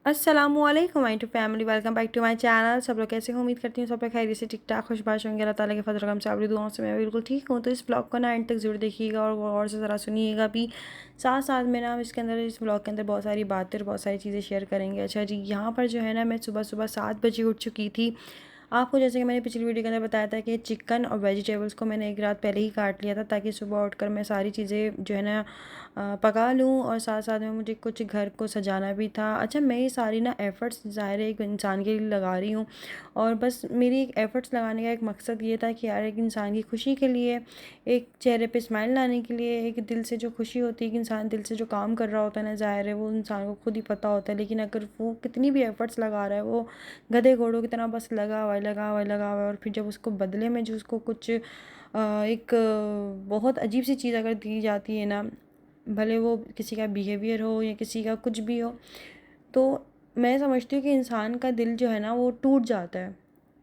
अस्सलामुअलैकुम my to family, welcome back to my channel. सब लोग कैसे हो? उम्मीद करती हूँ सब लोग खैरियत से ठीक ठाक खुशबाश होंगे। अल्लाह ताला के फजल करम से आपकी दुआओं से मैं बिल्कुल ठीक हूँ। तो इस ब्लॉग को ना एंड तक ज़रूर देखिएगा और गौर से ज़रा सुनिएगा भी। साथ साथ में ना इसके अंदर इस ब्लॉग के अंदर बहुत सारी बातें और बहुत सारी चीज़ें शेयर करेंगे। अच्छा जी, यहाँ पर जो है ना मैं सुबह सुबह 7 बजे उठ चुकी थी। आपको जैसे कि मैंने पिछली वीडियो के अंदर बताया था कि चिकन और वेजिटेबल्स को मैंने एक रात पहले ही काट लिया था ताकि सुबह उठकर मैं सारी चीज़ें जो है ना पका लूँ। और साथ साथ में मुझे कुछ घर को सजाना भी था। अच्छा, मैं ये सारी ना एफ़र्ट्स ज़ाहिर है एक इंसान के लिए लगा रही हूँ और बस मेरी एक एफ़र्ट्स लगाने का एक मकसद ये था कि यार एक इंसान की खुशी के लिए, एक चेहरे पे स्माइल लाने के लिए, एक दिल से जो खुशी होती है कि इंसान दिल से जो काम कर रहा होता है ना, ज़ाहिर है वो इंसान को खुद ही पता होता है। लेकिन अगर वो कितनी भी एफ़र्ट्स लगा रहा है, वो गधे घोड़ों की तरह बस लगा हुआ है लगा हुआ है लगा हुआ है, और फिर जब उसको बदले में जो उसको कुछ एक बहुत अजीब सी चीज़ अगर दी जाती है ना, भले वो किसी का बिहेवियर हो या किसी का कुछ भी हो, तो मैं समझती हूँ कि इंसान का दिल जो है ना वो टूट जाता है।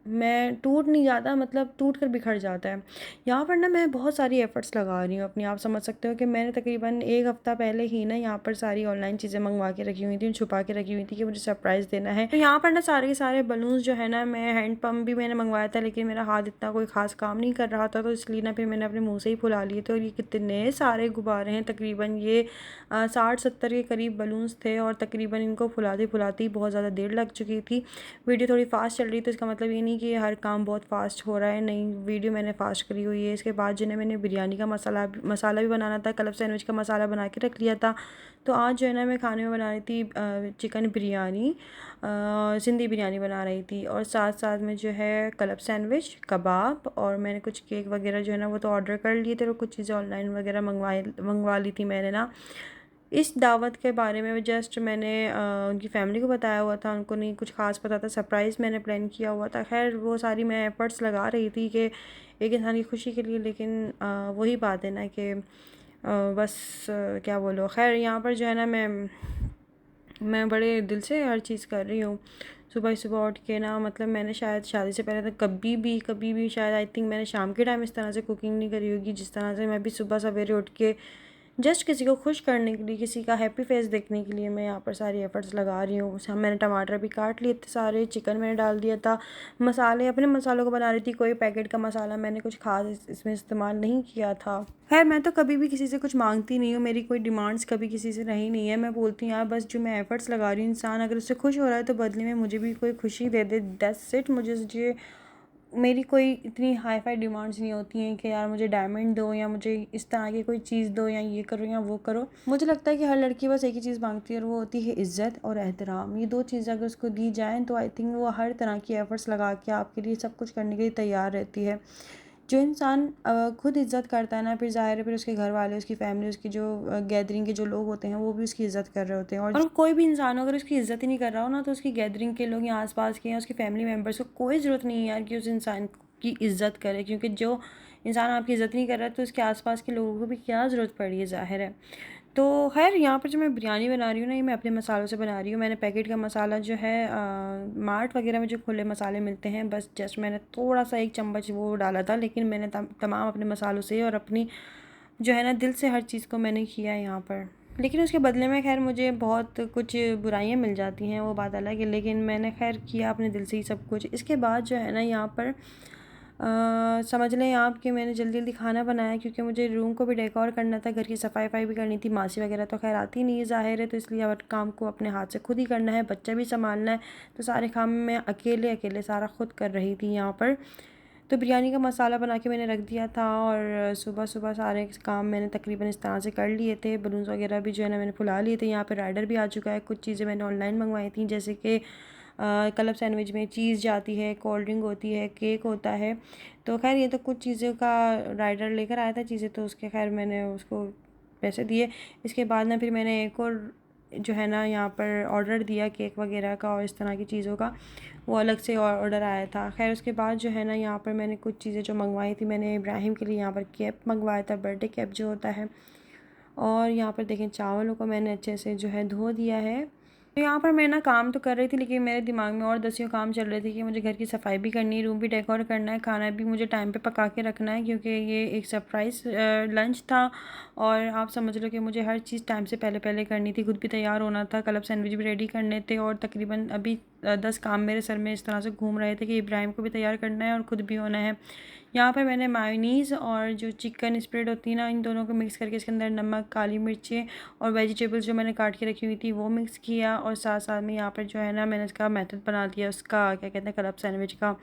मैं टूट नहीं जाता, मतलब टूट कर बिखर जाता है। यहाँ पर ना मैं बहुत सारी एफ़र्ट्स लगा रही हूँ अपनी। आप समझ सकते हो कि मैंने तकरीबन 1 हफ़्ता पहले ही ना यहाँ पर सारी ऑनलाइन चीज़ें मंगवा के रखी हुई थी, छुपा के रखी हुई थी कि मुझे सरप्राइज़ देना है। तो यहाँ पर ना सारे के सारे बलून्स जो है ना, मैं हैंड पम्प भी मैंने मंगवाया था लेकिन मेरा हाथ इतना कोई ख़ास काम नहीं कर रहा था, तो इसलिए ना फिर मैंने अपने मुँह से ही फुला लिए थे। और ये कितने सारे गुब्बारे हैं, तकरीबन ये 60-70 के करीब बलून्स थे और तकरीबन इनको फुलाते ही बहुत ज़्यादा देर लग चुकी थी। वीडियो थोड़ी फ़ास्ट चल रही, तो इसका मतलब ये नहीं कि हर काम बहुत फ़ास्ट हो रहा है, नहीं, वीडियो मैंने फ़ास्ट करी हुई है। इसके बाद जो है मैंने बिरयानी का मसाला भी बनाना था, क्लब सैंडविच का मसाला बना के रख लिया था। तो आज जो है ना मैं खाने में बना रही थी चिकन बिरयानी, सिंधी बिरयानी बना रही थी, और साथ साथ में जो है क्लब सैंडविच, कबाब, और मैंने कुछ केक वगैरह जो है ना वो तो ऑर्डर कर लिए थे और कुछ चीज़ें ऑनलाइन वगैरह मंगवा ली थी मैंने ना। इस दावत के बारे में जस्ट मैंने उनकी फ़ैमिली को बताया हुआ था, उनको नहीं कुछ ख़ास पता था, सरप्राइज़ मैंने प्लान किया हुआ था। ख़ैर वो सारी मैं एफ़र्ट्स लगा रही थी कि एक इंसान की खुशी के लिए, लेकिन वही बात है ना कि बस क्या बोलो। ख़ैर यहाँ पर जो है ना मैं बड़े दिल से हर चीज़ कर रही हूँ। सुबह ही सुबह उठ के ना, मतलब मैंने शायद शादी से पहले तो कभी भी शायद आई थिंक मैंने शाम के टाइम इस तरह से कुकिंग नहीं करी होगी जिस तरह से मैं भी सुबह सवेरे उठ के जस्ट किसी को खुश करने के लिए, किसी का हैप्पी फेस देखने के लिए मैं यहाँ पर सारी एफ़र्ट्स लगा रही हूँ। मैंने टमाटर भी काट लिए थे सारे, चिकन मैंने डाल दिया था, मसाले अपने मसालों को बना रही थी, कोई पैकेट का मसाला मैंने कुछ ख़ास इसमें इस्तेमाल नहीं किया था। खैर मैं तो कभी भी किसी से कुछ मांगती नहीं हूँ, मेरी कोई डिमांड्स कभी किसी से रही नहीं है। मैं बोलती हूँ यार बस जो मैं एफ़र्ट्स लगा रही हूँ, इंसान अगर उससे खुश हो रहा है तो बदले में मुझे भी कोई खुशी दे दे, दैट्स इट। मुझे मेरी कोई इतनी हाई फाई डिमांड्स नहीं होती हैं कि यार मुझे डायमंड दो या मुझे इस तरह की कोई चीज़ दो या ये करो या वो करो। मुझे लगता है कि हर लड़की बस एक ही चीज़ मांगती है और वो होती है इज़्ज़त और एहतराम। ये 2 चीज़ें अगर उसको दी जाएँ तो आई थिंक वो हर तरह की एफ़र्ट्स लगा के आपके लिए सब कुछ करने के लिए तैयार रहती है। जो इंसान खुद इज़्ज़त करता है ना, फिर ज़ाहिर है फिर उसके घर वाले, उसकी फ़ैमिली, उसकी जो गैदरिंग के जो लोग होते हैं वो भी उसकी इज़्ज़त कर रहे होते हैं। और कोई भी इंसान अगर उसकी इज़्ज़त ही नहीं कर रहा हो ना, तो उसकी गैदरिंग के लोग या आस-पास के या उसकी फ़ैमिली मेम्बर्स को कोई ज़रूरत नहीं है यार कि उस इंसान की इज़्ज़त करे, क्योंकि जो इंसान आपकी इज़्ज़त नहीं कर रहा है तो उसके आस-पास के लोगों को भी क्या ज़रूरत पड़ी है, ज़ाहिर है। तो ख़ैर यहाँ पर जो मैं बिरयानी बना रही हूँ ना, ये मैं अपने मसालों से बना रही हूँ। मैंने पैकेट का मसाला जो है मार्ट वगैरह में जो खुले मसाले मिलते हैं, बस जस्ट मैंने थोड़ा-सा 1 चम्मच वो डाला था, लेकिन मैंने तमाम अपने मसालों से और अपनी जो है ना दिल से हर चीज़ को मैंने किया है यहाँ पर। लेकिन उसके बदले में ख़ैर मुझे बहुत कुछ बुराइयाँ मिल जाती हैं, वो बात अलग है, लेकिन मैंने ख़ैर किया अपने दिल से ही सब कुछ। इसके बाद जो है ना यहाँ पर समझ लें आप कि मैंने जल्दी-जल्दी खाना बनाया, क्योंकि मुझे रूम को भी डेकोर करना था, घर की सफाई-वफाई भी करनी थी। मासी वगैरह तो ख़ैर आती नहीं है, ज़ाहिर है, तो इसलिए हर काम को अपने हाथ से खुद ही करना है, बच्चा भी सँभालना है, तो सारे काम मैं अकेले सारा खुद कर रही थी यहाँ पर। तो बिरयानी का मसाला बना के मैंने रख दिया था और सुबह-सुबह सारे काम मैंने तकरीबन इस तरह से कर लिए थे। बलून्स वगैरह भी जो है ना मैंने फुला लिए थे। यहाँ पे राइडर भी आ चुका है। कुछ चीज़ें मैंने ऑनलाइन मंगवाई थी, जैसे कि क्लब सैंडविच में चीज़ जाती है, कोल्ड ड्रिंक होती है, केक होता है। तो ख़ैर ये तो कुछ चीज़ों का राइडर लेकर आया था चीज़ें, तो उसके ख़ैर मैंने उसको पैसे दिए। इसके बाद ना फिर मैंने एक और जो है ना यहाँ पर ऑर्डर दिया केक वगैरह का और इस तरह की चीज़ों का, वो अलग से ऑर्डर आया था। ख़ैर उसके बाद जो है ना यहाँ पर मैंने कुछ चीज़ें जो मंगवाई थी, मैंने इब्राहिम के लिए यहाँ पर केक मंगवाया था, बर्थडे केक जो होता है। और यहाँ पर देखें चावलों को मैंने अच्छे से जो है धो दिया है तो यहाँ पर मैं ना काम तो कर रही थी, लेकिन मेरे दिमाग में और दसियों काम चल रहे थे कि मुझे घर की सफाई भी करनी है, रूम भी डेकोर करना है, खाना भी मुझे टाइम पे पका के रखना है, क्योंकि ये एक सरप्राइज़ लंच था। और आप समझ लो कि मुझे हर चीज़ टाइम से पहले पहले करनी थी, खुद भी तैयार होना था, कल सैंडविच भी रेडी करने थे, और तकरीबन अभी 10 काम मेरे सर में इस तरह से घूम रहे थे कि इब्राहिम को भी तैयार करना है और ख़ुद भी होना है। यहाँ पर मैंने मायोनीज़ और जो चिकन स्प्रेड होती है ना, इन दोनों को मिक्स करके इसके अंदर नमक, काली मिर्चें और वेजिटेबल्स जो मैंने काट के रखी हुई थी वो मिक्स किया, और साथ साथ में यहाँ पर जो है ना मैंने इसका मेथड बना दिया, उसका क्या कहते हैं, क्लब सैंडविच का।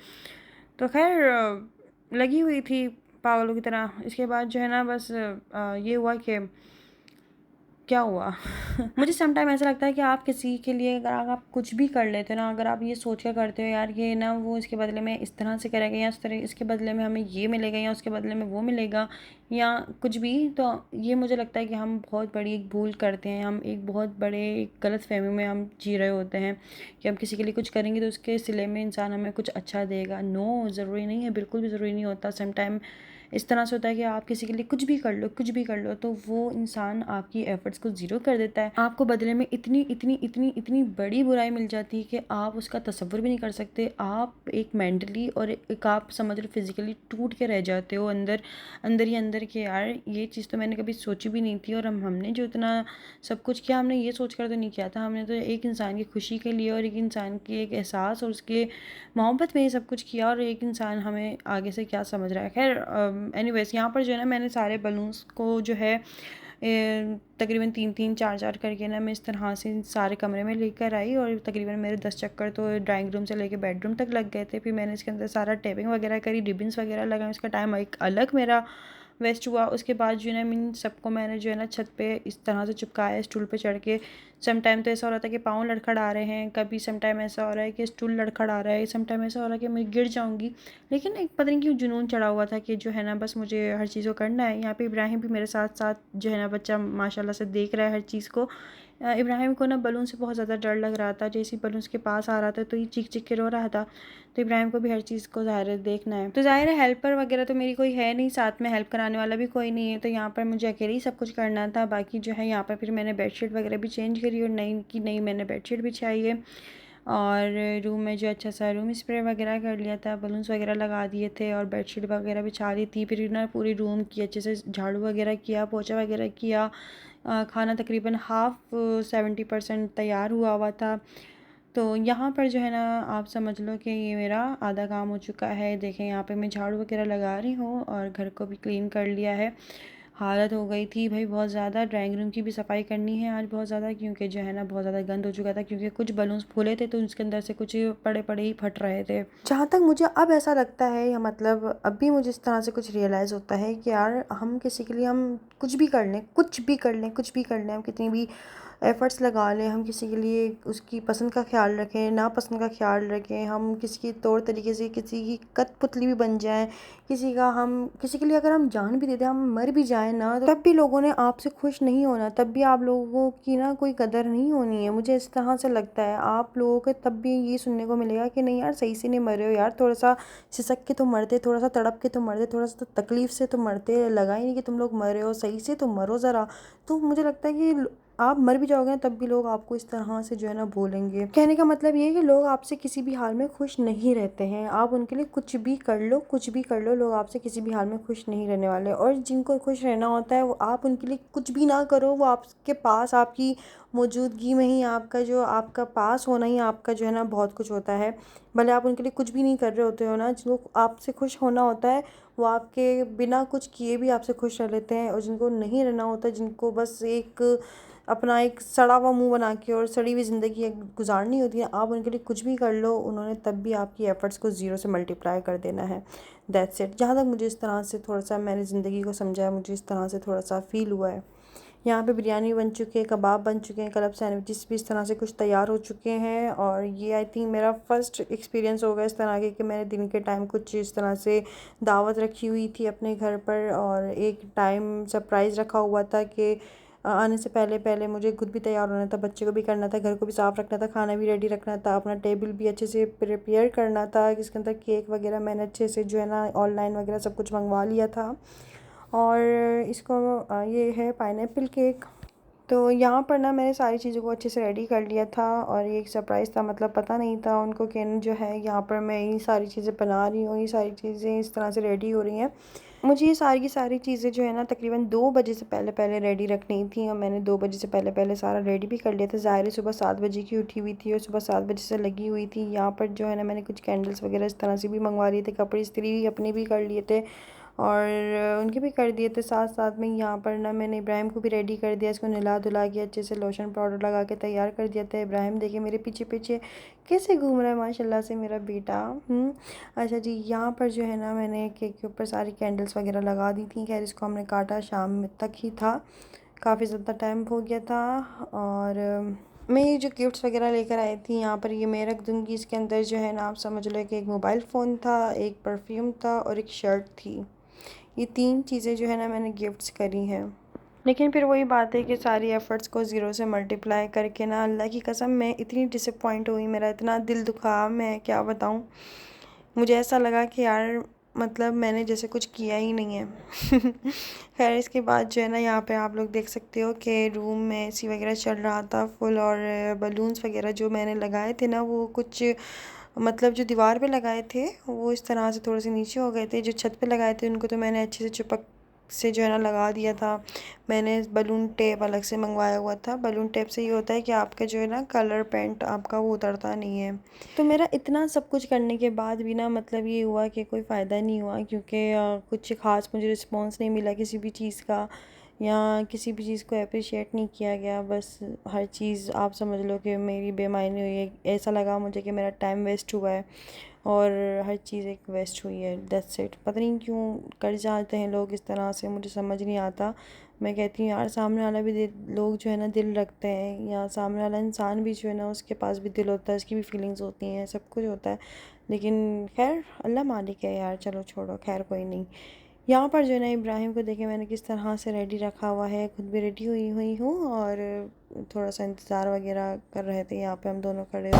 तो खैर लगी हुई थी पागलों की तरह। इसके बाद जो है ना बस ये हुआ कि क्या हुआ मुझे सम टाइम ऐसा लगता है कि आप किसी के लिए अगर आप कुछ भी कर लेते हो ना, अगर आप ये सोच कर करते हो यार ये ना वो इसके बदले में इस तरह से करेगा, या इस तरह इसके बदले में हमें ये मिलेगा, या उसके बदले में वो मिलेगा, या कुछ भी, तो ये मुझे लगता है कि हम बहुत बड़ी एक भूल करते हैं। हम एक बहुत बड़े एक गलत फहमी में हम जी रहे होते हैं कि हम किसी के लिए कुछ करेंगे तो उसके सिले में इंसान हमें कुछ अच्छा देगा। नो, ज़रूरी नहीं है, बिल्कुल भी ज़रूरी नहीं होता। सम टाइम इस तरह से होता है कि आप किसी के लिए कुछ भी कर लो, कुछ भी कर लो, तो वो इंसान आपकी एफ़र्ट्स को ज़ीरो कर देता है। आपको बदले में इतनी इतनी इतनी इतनी बड़ी बुराई मिल जाती है कि आप उसका तसव्वुर भी नहीं कर सकते। आप एक मेंटली और एक आप समझ लो फिज़िकली टूट के रह जाते हो अंदर अंदर ही अंदर के, यार ये चीज़ तो मैंने कभी सोची भी नहीं थी, और हमने जो इतना सब कुछ किया हमने ये सोच कर तो नहीं किया था। हमने तो एक इंसान की खुशी के लिए और एक इंसान के एक एहसास और उसके मोहब्बत में ये सब कुछ किया, और एक इंसान हमें आगे से क्या समझ रहा है। खैर एनीवेज़ यहाँ पर जो है ना मैंने सारे बलून्स को जो है तकरीबन 3-3 4-4 करके ना मैं इस तरह से सारे कमरे में लेकर आई, और तकरीबन मेरे 10 चक्कर तो ड्राइंग रूम से लेके बेडरूम तक लग गए थे। फिर मैंने इसके अंदर सारा टेपिंग वगैरह करी, रिबन्स वगैरह लगाए, उसका टाइम एक अलग मेरा वेस्ट हुआ। उसके बाद जो है ना इन सबको मैंने जो है ना छत पे इस तरह से चिपकाया, स्टूल पे चढ़ के। सम टाइम तो ऐसा हो रहा था कि पाँव लड़खड़ा रहे हैं, कभी सम टाइम ऐसा हो रहा है कि स्टूल लड़खड़ा रहा है, सम टाइम ऐसा हो रहा है कि मैं गिर जाऊँगी। लेकिन एक पता नहीं क्यों जुनून चढ़ा हुआ था कि जो है ना बस मुझे हर चीज़ को करना है। यहाँ पे इब्राहिम भी मेरे साथ साथ जो है ना बच्चा माशाल्लाह से देख रहा है हर चीज़ को। इब्राहिम को ना बलून से बहुत ज़्यादा डर लग रहा था, जैसे ही बलून के पास आ रहा था तो ये चीख चीख के रो रहा था। तो इब्राहिम को भी हर चीज़ को ज़ाहिर है देखना है, तो ज़ाहिर है हेल्पर वगैरह तो मेरी कोई है नहीं, साथ में हेल्प कराने वाला भी कोई नहीं है, तो यहाँ पर मुझे अकेले ही सब कुछ करना था। बाकी जो है यहाँ पर फिर मैंने बेडशीट वगैरह भी चेंज करी, और नई की नई मैंने बेडशीट बिछाई है, और रूम में जो अच्छा सा रूम स्प्रे वगैरह कर लिया था, बलून्स वगैरह लगा दिए थे, और बेडशीट वगैरह बिछा दी थी। फिर ना पूरी रूम की अच्छे से झाड़ू वगैरह किया, पोछा वगैरह किया। खाना तकरीबन 70% तैयार हुआ था। तो यहाँ पर जो है ना आप समझ लो कि ये मेरा आधा काम हो चुका है। देखें यहाँ पे मैं झाड़ू वगैरह लगा रही हूँ, और घर को भी क्लीन कर लिया है। हालत हो गई थी भाई बहुत ज़्यादा। ड्राइंग रूम की भी सफाई करनी है आज बहुत ज़्यादा, क्योंकि जो है ना बहुत ज़्यादा गंद हो चुका था, क्योंकि कुछ बलून्स फूले थे तो उसके अंदर से कुछ पड़े पड़े ही फट रहे थे। जहाँ तक मुझे अब ऐसा लगता है, या मतलब अब भी मुझे इस तरह से कुछ रियलाइज़ होता है कि यार हम किसी के लिए हम कुछ भी कर लें, कुछ भी कर लें, कुछ भी कर लें, हम कितनी भी एफ़र्ट्स लगा लें, हम किसी के लिए उसकी पसंद का ख्याल रखें, नापसंद का ख्याल रखें, हम किसी के तौर तरीके से किसी की कठपुतली भी बन जाएं, किसी के लिए अगर हम जान भी दे दें, हम मर भी जाएं ना, तो तब भी लोगों ने आपसे खुश नहीं होना, तब भी आप लोगों की ना कोई कदर नहीं होनी है। मुझे इस तरह से लगता है आप लोगों को तब भी ये सुनने को मिलेगा कि नहीं यार सही से नहीं मर रहे हो यार, थोड़ा सा सिसक के तो मरते, थोड़ा सा तड़प के तो मरते, थोड़ा सा तो तकलीफ़ से तो मरते, लगा ही नहीं कि तुम लोग मर रहे हो, सही से तो मरो ज़रा। तो मुझे लगता है कि आप मर भी जाओगे ना तब भी लोग आपको इस तरह से जो है ना बोलेंगे। कहने का मतलब ये है कि लोग आपसे किसी भी हाल में खुश नहीं रहते हैं। आप उनके लिए कुछ भी कर लो, कुछ भी कर लो, लोग आपसे किसी भी हाल में खुश नहीं रहने वाले। और जिनको खुश रहना होता है वो आप उनके लिए कुछ भी ना करो, वो आपके पास आपकी मौजूदगी में ही आपका पास होना ही आपका जो है ना बहुत कुछ होता है। भले आप उनके लिए कुछ भी नहीं कर रहे होते हो ना, जिनको आपसे खुश होना होता है वो आपके बिना कुछ किए भी आपसे खुश रह लेते हैं। और जिनको नहीं रहना होता, जिनको बस अपना एक सड़ा हुआ मुंह बना के और सड़ी हुई ज़िंदगी गुजारनी होती है, आप उनके लिए कुछ भी कर लो, उन्होंने तब भी आपकी एफ़र्ट्स को ज़ीरो से मल्टीप्लाई कर देना है। That's it. जहाँ तक मुझे इस तरह से थोड़ा सा मैंने ज़िंदगी को समझा है, मुझे इस तरह से थोड़ा सा फ़ील हुआ है। यहाँ पे बिरयानी बन चुकी है, कबाब बन चुके हैं, क्लब सैंडविचेस भी इस तरह से कुछ तैयार हो चुके हैं। और ये आई थिंक मेरा फ़र्स्ट एक्सपीरियंस होगा इस तरह के कि मैंने दिन के टाइम कुछ इस तरह से दावत रखी हुई थी अपने घर पर, और एक टाइम सरप्राइज़ रखा हुआ था कि आने से पहले पहले मुझे खुद भी तैयार होना था, बच्चे को भी करना था, घर को भी साफ़ रखना था, खाना भी रेडी रखना था, अपना टेबल भी अच्छे से प्रिपेयर करना था। इसके अंदर केक वगैरह मैंने अच्छे से जो है ना ऑनलाइन वगैरह सब कुछ मंगवा लिया था। और इसको ये है पाइनएप्पल केक। तो यहाँ पर ना मैंने सारी चीज़ों को अच्छे से रेडी कर लिया था और ये एक सरप्राइज़ था, मतलब पता नहीं था उनको कि जो है यहाँ पर मैं ये सारी चीज़ें बना रही हूँ, ये सारी चीज़ें इस तरह से रेडी हो रही हैं। मुझे ये सारी की सारी चीज़ें जो है ना तकरीबन 2 बजे से पहले पहले रेडी रखनी थी और मैंने 2 बजे से पहले पहले सारा रेडी भी कर लिया था। ज़ाहिर है सुबह 7 बजे की उठी हुई थी और सुबह 7 बजे से लगी हुई थी। यहाँ पर जो है ना मैंने कुछ कैंडल्स वगैरह इस तरह से भी मंगवा लिए थे, कपड़े इस्त्री भी अपने भी कर लिए थे और उनके भी कर दिए थे। साथ साथ में यहाँ पर ना मैंने इब्राहिम को भी रेडी कर दिया, इसको नहला धुला के अच्छे से लोशन पाउडर लगा के तैयार कर दिया था। इब्राहिम देखिए मेरे पीछे पीछे कैसे घूम रहा है माशाल्लाह से मेरा बेटा। अच्छा जी, यहाँ पर जो है ना मैंने केक के ऊपर सारी कैंडल्स वगैरह लगा दी थी। खैर इसको हमने काटा शाम तक ही था, काफ़ी ज़्यादा टाइम हो गया था। और मैं ये जो गिफ्ट्स वगैरह लेकर आई थी यहाँ पर ये मैं रख दूँगी। इसके अंदर जो है ना आप समझ लो कि एक मोबाइल फ़ोन था, एक परफ्यूम था और एक शर्ट थी। ये 3 चीज़ें जो है ना मैंने गिफ्ट्स करी हैं। लेकिन फिर वही बात है कि सारी एफ़र्ट्स को ज़ीरो से मल्टीप्लाई करके ना अल्लाह की कसम मैं इतनी डिसअपॉइंट हुई, मेरा इतना दिल दुखा, मैं क्या बताऊँ। मुझे ऐसा लगा कि यार मतलब मैंने जैसे कुछ किया ही नहीं है। खैर इसके बाद जो है ना यहाँ पे आप लोग देख सकते हो कि रूम में एसी वगैरह चल रहा था फुल और बलून्स वगैरह जो मैंने लगाए थे ना वो कुछ मतलब जो दीवार पे लगाए थे वो इस तरह से थोड़े से नीचे हो गए थे। जो छत पे लगाए थे उनको तो मैंने अच्छे से चिपक से जो है ना लगा दिया था। मैंने बलून टेप अलग से मंगवाया हुआ था। बलून टेप से ये होता है कि आपका जो है ना कलर पेंट आपका वो उतरता नहीं है। तो मेरा इतना सब कुछ करने के बाद भी ना मतलब ये हुआ कि कोई फ़ायदा नहीं हुआ, क्योंकि कुछ ख़ास मुझे रिस्पॉन्स नहीं मिला किसी भी चीज़ का या किसी भी चीज़ को अप्रिशिएट नहीं किया गया। बस हर चीज़ आप समझ लो कि मेरी बेमायने हुई है। ऐसा लगा मुझे कि मेरा टाइम वेस्ट हुआ है और हर चीज़ एक वेस्ट हुई है। That's it. पता नहीं क्यों कर जाते हैं लोग इस तरह से, मुझे समझ नहीं आता। मैं कहती हूँ यार सामने वाला भी लोग जो है ना दिल रखते हैं, या सामने वाला इंसान भी जो है ना उसके पास भी दिल होता है, उसकी भी फीलिंग्स होती हैं, सब कुछ होता है। लेकिन खैर अल्लाह मालिक है यार, चलो छोड़ो, खैर कोई नहीं। यहाँ पर जो है ना इब्राहिम को देखे मैंने किस तरह से रेडी रखा हुआ है, खुद भी रेडी हुई हुई हूँ और थोड़ा सा इंतज़ार वगैरह कर रहे थे। यहाँ पे हम दोनों खड़े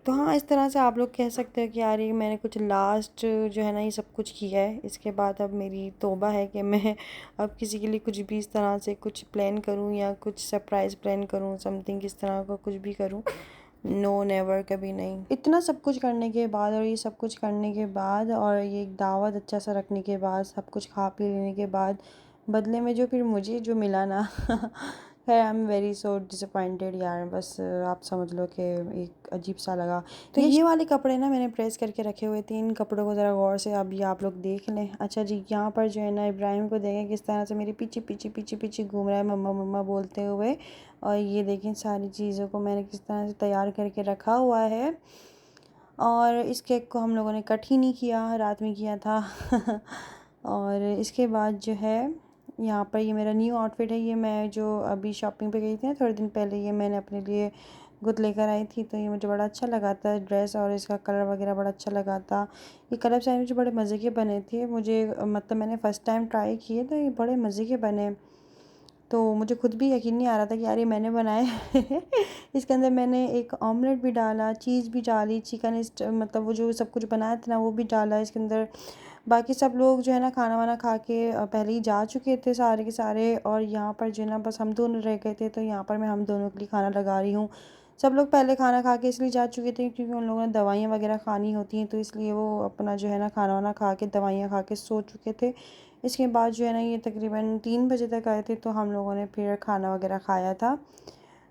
तो हाँ, इस तरह से आप लोग कह सकते हो कि यार ये मैंने कुछ लास्ट जो है ना ये सब कुछ किया है। इसके बाद अब मेरी तौबा है कि मैं अब किसी के लिए कुछ भी इस तरह से कुछ प्लान करूँ या कुछ सरप्राइज़ प्लान करूँ, समथिंग इस तरह का कुछ भी करूँ। नो नेवर, कभी नहीं। इतना सब कुछ करने के बाद और ये सब कुछ करने के बाद और ये एक दावत अच्छा सा रखने के बाद, सब कुछ खा पी लेने के बाद बदले में जो फिर मुझे जो मिला ना है I am very so disappointed यार। बस आप समझ लो कि एक अजीब सा लगा। तो ये वाले कपड़े ना मैंने प्रेस करके रखे हुए थे, इन कपड़ों को ज़रा गौर से अभी आप लोग देख लें। अच्छा जी, यहाँ पर जो है ना इब्राहिम को देखें किस तरह से मेरे पीछे पीछे पीछे पीछे घूम रहा है मम्मा मम्मा बोलते हुए। और ये देखें सारी चीज़ों को मैंने किस तरह से तैयार करके रखा हुआ है। और इस केक को हम लोगों ने कट ही नहीं किया, रात में किया था। और इसके बाद जो है यहाँ पर ये मेरा न्यू आउटफिट है। ये मैं जो अभी शॉपिंग पे गई थी ना थोड़े दिन पहले, ये मैंने अपने लिए खुद लेकर आई थी। तो ये मुझे बड़ा अच्छा लगा था ड्रेस और इसका कलर वगैरह बड़ा अच्छा लगा था। ये कलर सैंडविच बड़े मज़े के बने थे। मुझे मतलब मैंने फ़र्स्ट टाइम ट्राई किए तो ये बड़े मज़े के बने। तो मुझे खुद भी यकीन नहीं आ रहा था कि यार ये मैंने बनाए। इसके अंदर मैंने एक ऑमलेट भी डाला, चीज़ भी डाली, चिकन मतलब वो जो सब कुछ बनाया था ना वो भी डाला इसके अंदर। बाकी सब लोग जो है ना खाना वाना खा के पहले ही जा चुके थे सारे के सारे, और यहाँ पर जो है ना बस हम दोनों रह गए थे। तो यहाँ पर मैं हम दोनों के लिए खाना लगा रही हूँ। सब लोग पहले खाना खा के इसलिए जा चुके थे क्योंकि उन लोगों ने दवाइयाँ वगैरह खानी होती हैं, तो इसलिए वो अपना जो है ना खाना वाना खा के दवाइयाँ खा के सो चुके थे। इसके बाद जो है ना ये तकरीबन 3 बजे तक आए थे, तो हम लोगों ने फिर खाना वगैरह खाया था।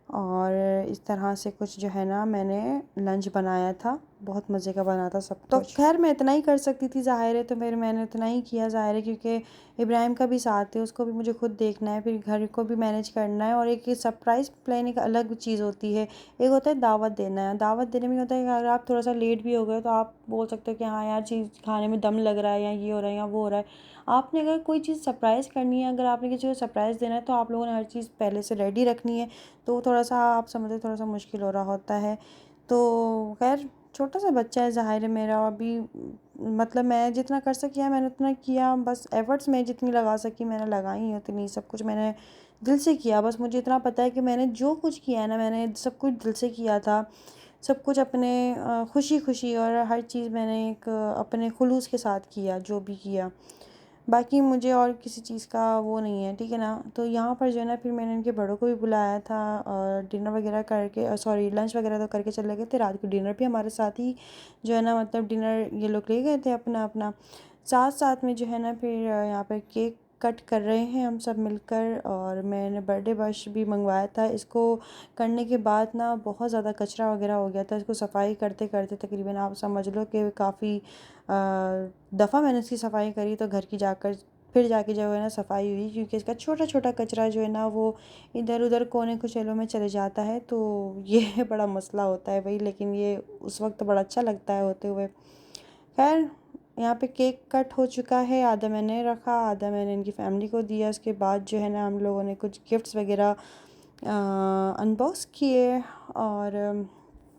और इस तरह से कुछ जो है ना मैंने लंच बनाया था, बहुत मज़े का बना था सब कुछ। तो खैर मैं इतना ही कर सकती थी ज़ाहिर है, तो फिर मैंने उतना ही किया ज़ाहिर है, क्योंकि इब्राहिम का भी साथ है, उसको भी मुझे खुद देखना है, फिर घर को भी मैनेज करना है। और एक सरप्राइज़ प्लान एक अलग चीज़ होती है, एक होता है दावत देना है। दावत देने में होता है कि अगर आप थोड़ा सा लेट भी हो गए तो आप बोल सकते हो कि हाँ यार चीज़ खाने में दम लग रहा है, या ये हो रहा है या वो हो रहा है। आपने अगर कोई चीज़ सरप्राइज़ करनी है, अगर आपने किसी को सरप्राइज़ देना है, तो आप लोगों ने हर चीज़ पहले से रेडी रखनी है। तो थोड़ा सा आप समझो थोड़ा सा मुश्किल हो रहा होता है। तो खैर छोटा सा बच्चा है ज़ाहिर है मेरा, अभी मतलब मैं जितना कर सकी है मैंने उतना किया, बस एफ़र्ट्स मैं जितनी लगा सकी मैंने लगाई हैं उतनी, सब कुछ मैंने दिल से किया। बस मुझे इतना पता है कि मैंने जो कुछ किया है ना, मैंने सब कुछ दिल से किया था। सब कुछ अपने खुशी-खुशी, और हर चीज़ मैंने एक अपने खुलूस के साथ किया, जो भी किया। बाकी मुझे और किसी चीज़ का वो नहीं है, ठीक है ना। तो यहाँ पर जो है ना फिर मैंने इनके बड़ों को भी बुलाया था, और डिनर वगैरह करके, सॉरी लंच वगैरह तो करके चले गए थे। रात को डिनर भी हमारे साथ ही जो है ना, मतलब डिनर ये लोग ले गए थे अपना अपना। साथ साथ में जो है ना फिर यहाँ पर केक कट कर रहे हैं हम सब मिलकर, और मैंने बर्थडे बश भी मंगवाया था। इसको करने के बाद ना बहुत ज़्यादा कचरा वगैरह हो गया था, इसको सफाई करते करते तकरीबन आप समझ लो कि काफ़ी दफ़ा मैंने इसकी सफाई करी, तो घर की जाकर फिर जाके जो है ना सफाई हुई, क्योंकि इसका छोटा छोटा कचरा जो है ना वो इधर उधर कोने कुचैलों में चले जाता है, तो ये बड़ा मसला होता है भाई। लेकिन ये उस वक्त बड़ा अच्छा लगता है होते हुए। खैर, यहाँ पे केक कट हो चुका है, आधा मैंने रखा, आधा मैंने इनकी फैमिली को दिया। उसके बाद जो है ना हम लोगों ने कुछ गिफ्ट्स वगैरह अनबॉक्स किए। और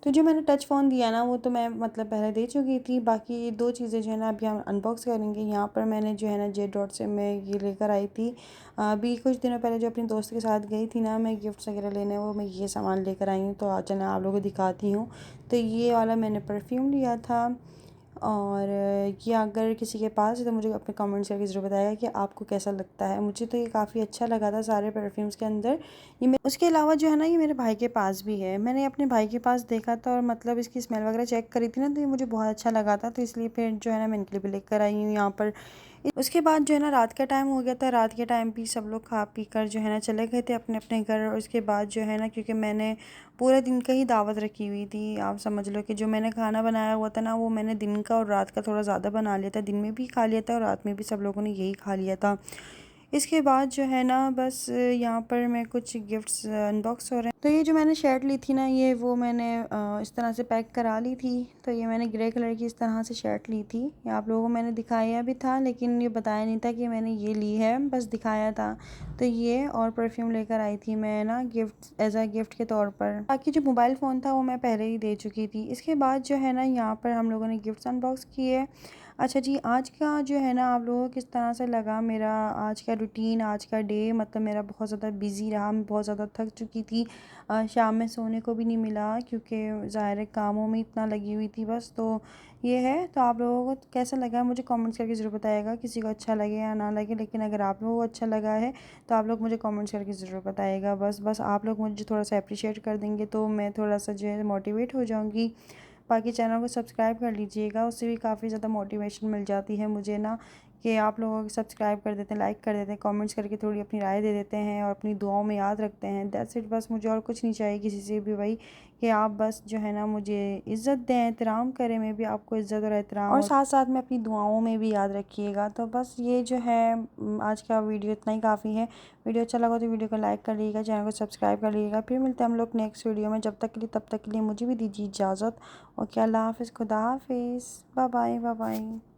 तो जो मैंने टच फ़ोन दिया ना वो तो मैं मतलब पहले दे चुकी थी। बाकी दो चीज़ें जो है ना अभी हम अनबॉक्स करेंगे। यहाँ पर मैंने जो है ना जेड डॉट से मैं ये लेकर आई थी, अभी कुछ दिनों पहले जो अपनी दोस्त के साथ गई थी ना मैं गिफ्ट्स वगैरह लेने, वो मैं ये सामान लेकर आई हूँ। तो आज चलें आप लोगों को दिखाती हूँ। तो ये वाला मैंने परफ्यूम लिया था, और ये अगर किसी के पास है तो मुझे अपने कमेंट्स करके ज़रूर बताएगा कि आपको कैसा लगता है। मुझे तो ये काफ़ी अच्छा लगा था सारे परफ्यूम्स के अंदर। ये मैं उसके अलावा जो है ना ये मेरे भाई के पास भी है, मैंने अपने भाई के पास देखा था, और मतलब इसकी स्मेल वगैरह चेक करी थी ना, तो ये मुझे बहुत अच्छा लगा था, तो इसलिए फिर जो है ना मैं इनके लिए भी लेकर आई हूँ यहाँ पर। उसके बाद जो है ना रात का टाइम हो गया था, रात के टाइम भी सब लोग खा पी कर जो है ना चले गए थे अपने अपने घर। और उसके बाद जो है ना क्योंकि मैंने पूरे दिन का ही दावत रखी हुई थी, आप समझ लो कि जो मैंने खाना बनाया हुआ था ना वो मैंने दिन का और रात का थोड़ा ज़्यादा बना लिया था। दिन में भी खा लिया था और रात में भी सब लोगों ने यही खा लिया था। इसके बाद जो है ना बस यहाँ पर मैं कुछ गिफ्ट्स अनबॉक्स हो रहे हैं। तो ये जो मैंने शर्ट ली थी ना ये वो मैंने इस तरह से पैक करा ली थी। तो ये मैंने ग्रे कलर की इस तरह से शर्ट ली थी, ये आप लोगों को मैंने दिखाया भी था लेकिन ये बताया नहीं था कि मैंने ये ली है, बस दिखाया था। तो ये और परफ्यूम लेकर आई थी मैं ना गिफ्ट एज अ गिफ्ट के तौर पर। बाकी जो मोबाइल फ़ोन था वो मैं पहले ही दे चुकी थी। इसके बाद जो है ना यहाँ पर हम लोगों ने गिफ्ट्स अनबॉक्स किए। अच्छा जी, आज का जो है ना आप लोगों को किस तरह से लगा मेरा आज का रूटीन, आज का डे, मतलब मेरा बहुत ज़्यादा बिज़ी रहा, मैं बहुत ज़्यादा थक चुकी थी। शाम में सोने को भी नहीं मिला क्योंकि ज़ाहिर है कामों में इतना लगी हुई थी बस। तो ये है, तो आप लोगों को कैसा लगा मुझे कमेंट्स करके ज़रूर बताइएगा, किसी को अच्छा लगे या ना लगे। लेकिन अगर आप लोगों को अच्छा लगा है तो आप लोग मुझे कमेंट्स करके ज़रूर बताइएगा। बस आप लोग मुझे थोड़ा सा अप्रिशिएट कर देंगे तो मैं थोड़ा सा जो है मोटिवेट हो जाऊँगी। बाकी चैनल को सब्सक्राइब कर लीजिएगा, उससे भी काफ़ी ज़्यादा मोटिवेशन मिल जाती है मुझे ना, कि आप लोग सब्सक्राइब कर देते हैं, लाइक कर देते हैं, कमेंट्स करके थोड़ी अपनी राय दे देते हैं और अपनी दुआओं में याद रखते हैं। दैट्स इट, बस मुझे और कुछ नहीं चाहिए किसी से भी भाई, कि आप बस जो है ना मुझे इज़्ज़त दें, एहतराम करें, मैं भी आपको इज़्ज़त और एहतराम, और साथ साथ में अपनी दुआओं में भी याद रखिएगा। तो बस ये जो है आज का वीडियो इतना ही काफ़ी है। वीडियो अच्छा लगा तो वीडियो को लाइक कर लीजिएगा, चैनल को सब्सक्राइब कर लीजिएगा। फिर मिलते हैं हम लोग नेक्स्ट वीडियो में, जब तक के लिए तब तक के लिए मुझे भी दीजिए इजाज़त। ओके, अल्लाह हाफ़िज़, खुदा हाफ़िज़, बाय बाय, बाय बाय।